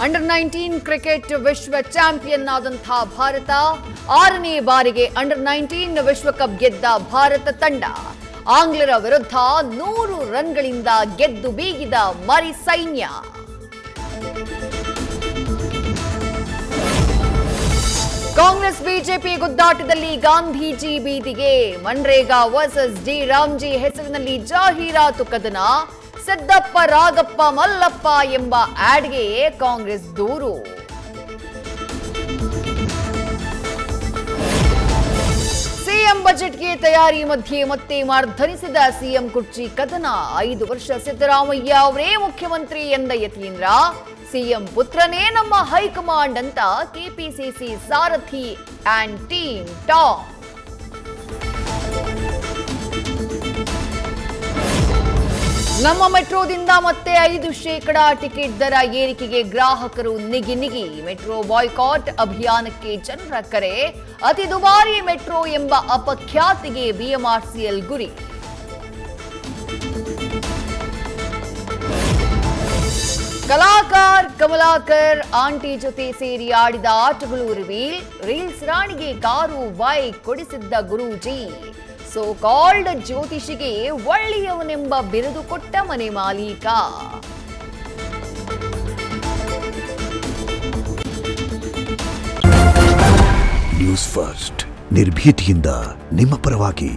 ಅಂಡರ್-19 cricket ವಿಶ್ವ champion ಆದಂತಹ ಭಾರತ 6ನೇ ಬಾರಿಗೆ ಅಂಡರ್-19 ವಿಶ್ವಕಪ್ ಗೆದ್ದ ಭಾರತ ತಂಡ ಆಂಗ್ಲರ ವಿರುದ್ಧ 100 ರನ್ಗಳಿಂದ ಗೆದ್ದು ಬೀಗಿದ ಮರಿ ಸೈನ್ಯ. ಕಾಂಗ್ರೆಸ್ ಬಿಜೆಪಿ ಗುದ್ದಾಟದಲ್ಲಿ ಗಾಂಧೀಜಿ ಬೀದಿಗೆ. ಮನ್ರೇಗಾ ವರ್ಸಸ್ ಡಿ ರಾಮ್ಜಿ ಹೆಸರಿನಲ್ಲಿ ಜಾಹೀರಾತು ಕದನ. ಸಿದ್ದಪ್ಪ ರಾಗಪ್ಪ ಮಲ್ಲಪ್ಪ ಎಂಬ ಆಡ್ಗೆ ಕಾಂಗ್ರೆಸ್ ದೂರು. ಸಿಎಂ ಬಜೆಟ್ಗೆ ತಯಾರಿ ಮಧ್ಯೆ ಮತ್ತೆ ಮಾರ್ಧನಿಸಿದ ಸಿಎಂ ಕುರ್ಚಿ ಕದನ. 5 ವರ್ಷ ಸಿದ್ದರಾಮಯ್ಯ ಅವರೇ ಮುಖ್ಯಮಂತ್ರಿ ಎಂದ ಯತೀಂದ್ರ, ಸಿಎಂ ಪುತ್ರನೇ ನಮ್ಮ ಹೈಕಮಾಂಡ್ ಅಂತ ಕೆಪಿಸಿಸಿ ಸಾರಥಿ ಅಂಡ್ ಟೀಮ್ ಟಾಪ್. ನಮ್ಮ ಮೆಟ್ರೋದಿಂದ ಮತ್ತೆ 5% ಟಿಕೆಟ್ ದರ ಏರಿಕೆಗೆ ಗ್ರಾಹಕರು ನಿಗಿ. ಮೆಟ್ರೋ ಬಾಯ್ಕಾಟ್ ಅಭಿಯಾನಕ್ಕೆ ಜನರ ಕರೆ. ಅತಿ ದುಬಾರಿ ಮೆಟ್ರೋ ಎಂಬ ಅಪಖ್ಯಾತಿಗೆ ಬಿಎಂಆರ್ಸಿಎಲ್ ಗುರಿ. ಕಮಲಾಕರ್ ಆಂಟಿ ಜೊತೆ ಸೇರಿ ಆಡಿದ ಆಟಗಳು ರಿವೀಲ್. ರೀಲ್ಸ್ ರಾಣಿಗೆ ಕಾರು ಬೈಕ್ ಕೊಡಿಸಿದ್ದ ಗುರೂಜಿ. ಸೋ ಕಾಲ್ಡ್ ಜ್ಯೋತಿಷಿಗೆ ಒಳ್ಳೆಯವನೆಂಬ ಬಿರುದು ಕೊಟ್ಟ ಮನೆ ಮಾಲೀಕ. ನ್ಯೂಸ್ ಫಸ್ಟ್ ನಿರ್ಭೀತಿಯಿಂದ ನಿಮ್ಮ ಪರವಾಗಿ.